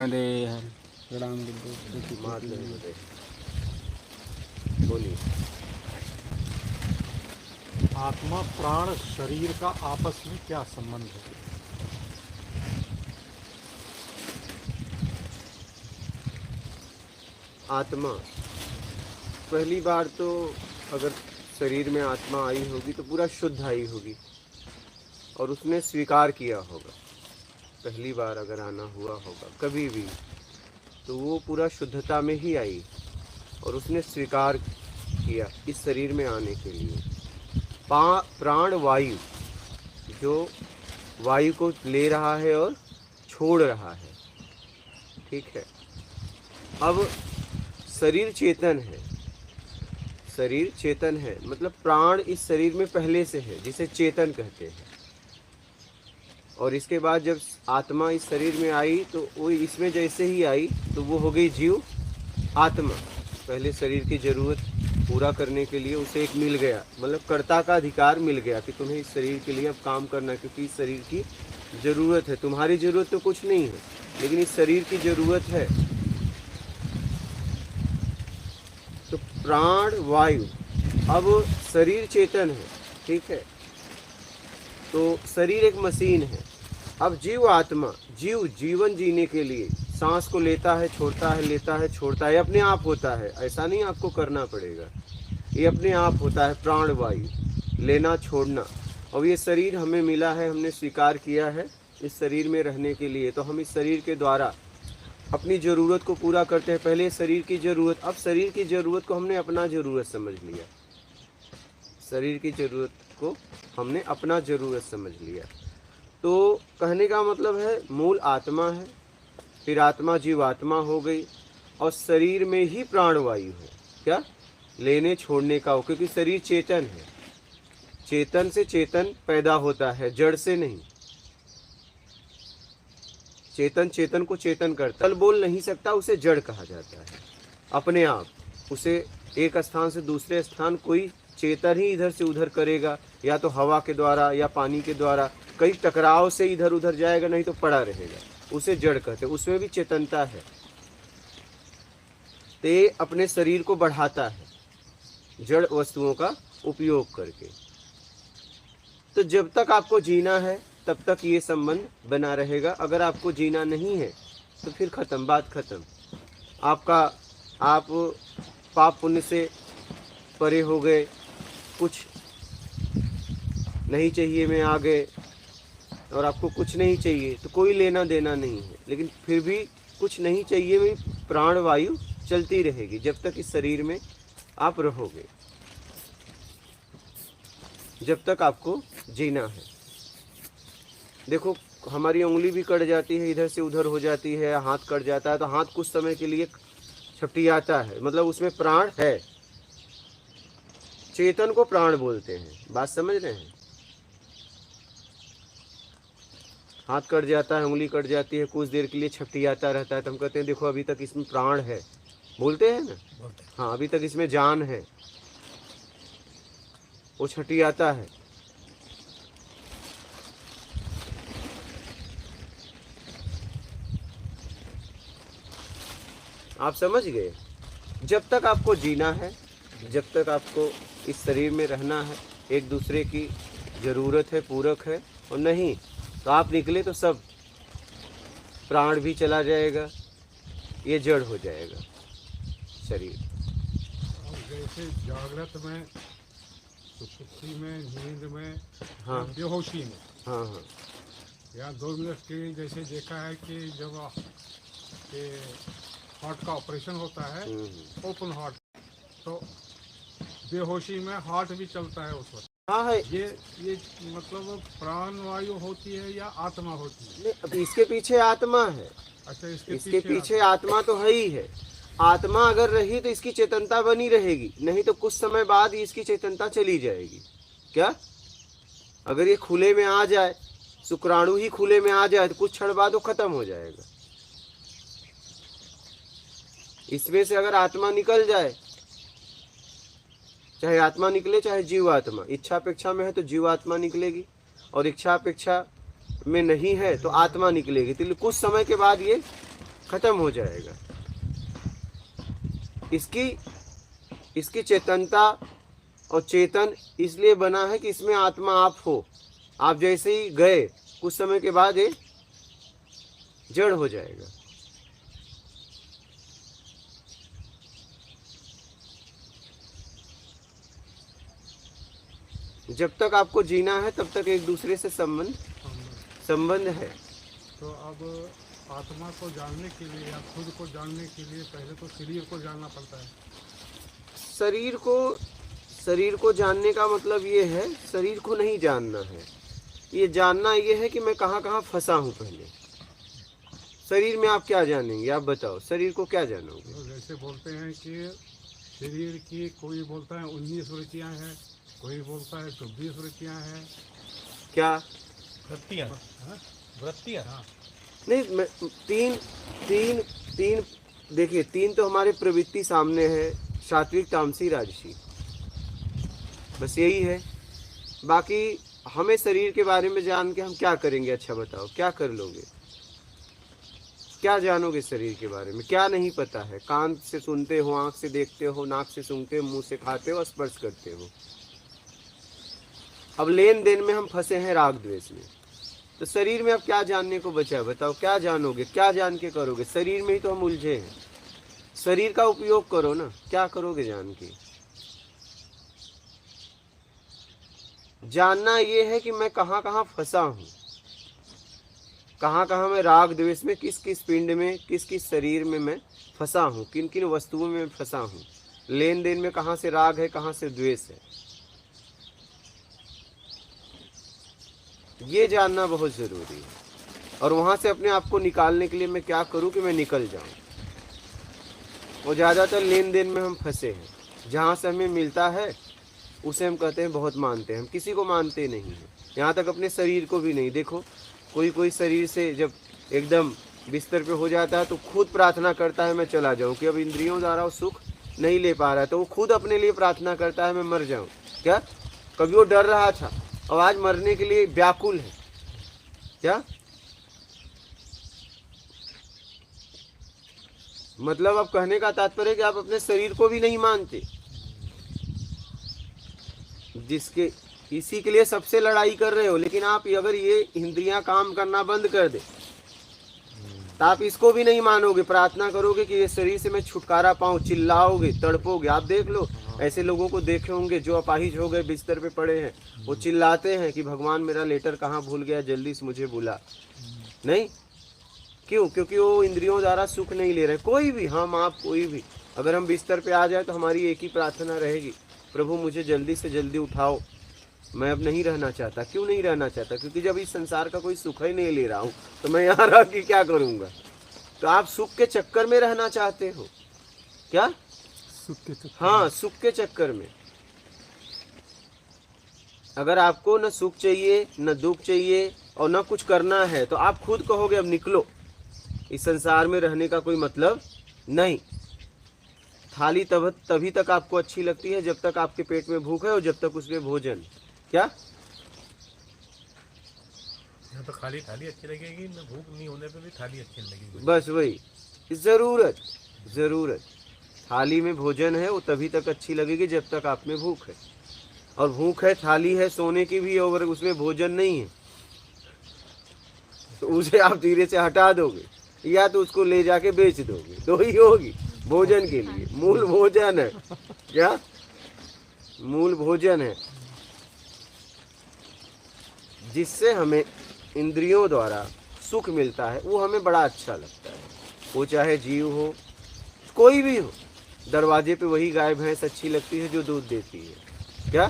प्रणाम बोलिए। आत्मा प्राण शरीर का आपस में क्या संबंध है? आत्मा पहली बार तो अगर शरीर में आत्मा आई होगी तो पूरा शुद्ध आई होगी और उसने स्वीकार किया होगा। पहली बार अगर आना हुआ होगा कभी भी तो वो पूरा शुद्धता में ही आई और उसने स्वीकार किया इस शरीर में आने के लिए। प्राण वायु जो वायु को ले रहा है और छोड़ रहा है, ठीक है। अब शरीर चेतन है, शरीर चेतन है मतलब प्राण इस शरीर में पहले से है जिसे चेतन कहते हैं। और इसके बाद जब आत्मा इस शरीर में आई तो वो इसमें जैसे ही आई तो वो हो गई जीव आत्मा। पहले शरीर की जरूरत पूरा करने के लिए उसे एक मिल गया, मतलब कर्ता का अधिकार मिल गया कि तुम्हें इस शरीर के लिए अब काम करना है, क्योंकि इस शरीर की जरूरत है। तुम्हारी जरूरत तो कुछ नहीं है लेकिन इस शरीर की जरूरत है। तो प्राण वायु, अब शरीर चेतन है, ठीक है। तो शरीर एक मशीन है। अब जीव आत्मा, जीव जीवन जीने के लिए सांस को लेता है, छोड़ता है, लेता है, छोड़ता है, अपने आप होता है, ऐसा नहीं आपको करना पड़ेगा, ये अपने आप होता है। प्राण वायु लेना छोड़ना। और ये शरीर हमें मिला है, हमने स्वीकार किया है इस शरीर में रहने के लिए, तो हम इस शरीर के द्वारा अपनी ज़रूरत को पूरा करते हैं। पहले शरीर की ज़रूरत, अब शरीर की ज़रूरत को हमने अपना ज़रूरत समझ लिया। शरीर की ज़रूरत को हमने अपना ज़रूरत समझ लिया। तो कहने का मतलब है मूल आत्मा है, फिर आत्मा जीवात्मा हो गई और शरीर में ही प्राणवायु है। क्या लेने छोड़ने का हो, क्योंकि शरीर चेतन है। चेतन से चेतन पैदा होता है, जड़ से नहीं। चेतन चेतन को चेतन करता, तल बोल नहीं सकता, उसे जड़ कहा जाता है। अपने आप उसे एक स्थान से दूसरे स्थान कोई चेतन ही इधर से उधर करेगा, या तो हवा के द्वारा या पानी के द्वारा, कई टकराव से इधर उधर जाएगा, नहीं तो पड़ा रहेगा, उसे जड़ कहते हैं। उसमें भी चेतनता है। ते अपने शरीर को बढ़ाता है जड़ वस्तुओं का उपयोग करके। तो जब तक आपको जीना है तब तक ये संबंध बना रहेगा। अगर आपको जीना नहीं है तो फिर खत्म, बात खत्म। आप पाप पुण्य से परे हो गए, कुछ नहीं चाहिए में आ गए और आपको कुछ नहीं चाहिए तो कोई लेना देना नहीं है, लेकिन फिर भी कुछ नहीं चाहिए में प्राण वायु चलती रहेगी जब तक इस शरीर में आप रहोगे, जब तक आपको जीना है। देखो हमारी उंगली भी कट जाती है, इधर से उधर हो जाती है, हाथ कट जाता है तो हाथ कुछ समय के लिए छपटियाता है, मतलब उसमें प्राण है। चेतन को प्राण बोलते हैं, बात समझ रहे हैं। हाथ कट जाता है, उंगली कट जाती है, कुछ देर के लिए छपटियाता रहता है तो हम कहते हैं देखो अभी तक इसमें प्राण है, बोलते हैं ना। हाँ, अभी तक इसमें जान है, वो छटियाता है। आप समझ गए। जब तक आपको जीना है, जब तक आपको इस शरीर में रहना है, एक दूसरे की ज़रूरत है, पूरक है। और नहीं तो आप निकले तो सब प्राण भी चला जाएगा, ये जड़ हो जाएगा शरीर। और जैसे जागृत में, सुसुप्ति में, नींद में, हाँ, बेहोशी में, हाँ हाँ, या 2 मिनट के जैसे देखा है कि जब हार्ट का ऑपरेशन होता है, ओपन हार्ट, तो बेहोशी में हार्ट भी चलता है उस वक्त। हाँ है। ये मतलब प्राण वायु होती है या आत्मा होती है? नहीं, अब इसके पीछे आत्मा है। अच्छा, इसके पीछे आत्मा तो है ही है। आत्मा अगर रही तो इसकी चेतनता बनी रहेगी, नहीं तो कुछ समय बाद ही इसकी चेतनता चली जाएगी। क्या अगर ये खुले में आ जाए, शुक्राणु ही खुले में आ जाए तो कुछ क्षण बाद वो खत्म हो जाएगा। इसमें से अगर आत्मा निकल जाए, चाहे आत्मा निकले चाहे जीवात्मा, इच्छा अपेक्षा में है तो जीवात्मा निकलेगी, और इच्छा अपेक्षा में नहीं है तो आत्मा निकलेगी। तो कुछ समय के बाद ये खत्म हो जाएगा। इसकी चेतनता और चेतन इसलिए बना है कि इसमें आत्मा आप हो। आप जैसे ही गए कुछ समय के बाद ये जड़ हो जाएगा। जब तक आपको जीना है तब तक एक दूसरे से संबंध है। तो अब आत्मा को जानने के लिए या खुद को जानने के लिए पहले तो शरीर को जानना पड़ता है। शरीर को जानने का मतलब ये है, शरीर को नहीं जानना है। ये जानना ये है कि मैं कहाँ कहाँ फंसा हूँ। पहले शरीर में आप क्या जानेंगे? आप बताओ, शरीर को क्या जानोगे? तो जैसे बोलते हैं कि शरीर की, कोई बोलता है 19 वृत्तियाँ हैं, कोई बोलता है 24 वृत्तियाँ हैं। क्या वृत्तियाँ? हाँ। नहीं, तीन देखिए, तीन तो हमारे प्रवृत्ति सामने है, सात्विक, तामसी, राजसी, बस यही है। बाकी हमें शरीर के बारे में जान के हम क्या करेंगे? अच्छा बताओ, क्या कर लोगे? क्या जानोगे शरीर के बारे में? क्या नहीं पता है? कान से सुनते हो, आंख से देखते हो, नाक से सूंघते हो, मुंह से खाते हो, स्पर्श करते हो। अब लेन देन में हम फंसे हैं, राग द्वेष में। तो शरीर में अब क्या जानने को बचा है? बताओ, क्या जानोगे? क्या जान के करोगे? शरीर में ही तो हम उलझे हैं। शरीर का उपयोग करो ना, क्या करोगे जान के? जानना ये है कि मैं कहाँ कहाँ फंसा हूँ, कहाँ कहाँ मैं राग द्वेष में, किस किस पिंड में, किस किस शरीर में मैं फंसा हूँ, किन किन वस्तुओं में फंसा हूँ, लेन देन में कहाँ से राग है, कहाँ से द्वेष है। ये जानना बहुत ज़रूरी है। और वहाँ से अपने आप को निकालने के लिए मैं क्या करूँ कि मैं निकल जाऊँ। और ज़्यादातर लेन देन में हम फंसे हैं। जहाँ से हमें मिलता है उसे हम कहते हैं बहुत मानते हैं। हम किसी को मानते नहीं हैं, यहाँ तक अपने शरीर को भी नहीं। देखो, कोई शरीर से जब एकदम बिस्तर पे हो जाता है तो खुद प्रार्थना करता है मैं चला जाऊँ, कि अब इंद्रियों द्वारा वो सुख नहीं ले पा रहा है, तो वो खुद अपने लिए प्रार्थना करता है मैं मर जाऊँ। क्या? कभी वो डर रहा था और आज मरने के लिए व्याकुल है। क्या मतलब? अब कहने का तात्पर्य कि आप अपने शरीर को भी नहीं मानते, जिसके इसी के लिए सबसे लड़ाई कर रहे हो। लेकिन आप अगर ये इंद्रियां काम करना बंद कर दे तो आप इसको भी नहीं मानोगे, प्रार्थना करोगे कि ये शरीर से मैं छुटकारा पाऊं, चिल्लाओगे, तड़पोगे। आप देख लो, ऐसे लोगों को देखे होंगे जो अपाहिज हो गए, बिस्तर पे पड़े हैं, वो चिल्लाते हैं कि भगवान मेरा लेटर कहाँ भूल गया, जल्दी से मुझे बुला। नहीं, क्यों? क्योंकि वो इंद्रियों द्वारा सुख नहीं ले रहे। कोई भी, हम आप कोई भी, अगर हम बिस्तर पे आ जाए तो हमारी एक ही प्रार्थना रहेगी, प्रभु मुझे जल्दी से जल्दी उठाओ, मैं अब नहीं रहना चाहता। क्यों नहीं रहना चाहता? क्योंकि जब इस संसार का कोई सुख ही नहीं ले रहा हूँ तो मैं यहाँ रह के क्या करूँगा? तो आप सुख के चक्कर में रहना चाहते हो क्या? सुख के चक्कर? हाँ, सुख के चक्कर में। अगर आपको न सुख चाहिए, न दुख चाहिए और न कुछ करना है, तो आप खुद कहोगे अब निकलो, इस संसार में रहने का कोई मतलब नहीं। थाली तभी तक आपको अच्छी लगती है जब तक आपके पेट में भूख है और जब तक उसमें भोजन। क्या? यहाँ तो खाली थाली अच्छी लगेगी, न भूख नहीं होने पे भी थाली अच्छी लगेगी। बस वही जरूरत थाली में भोजन है वो तभी तक अच्छी लगेगी जब तक आप में भूख है। और भूख है, थाली है सोने की भी, और उसमें भोजन नहीं है तो उसे आप धीरे से हटा दोगे या तो उसको ले जाके बेच दोगे, तो ही होगी भोजन के लिए। मूल भोजन है। क्या? मूल भोजन है जिससे हमें इंद्रियों द्वारा सुख मिलता है, वो हमें बड़ा अच्छा लगता है। वो चाहे जीव हो, कोई भी हो। दरवाजे पे वही गाय भैंस अच्छी लगती है जो दूध देती है। क्या?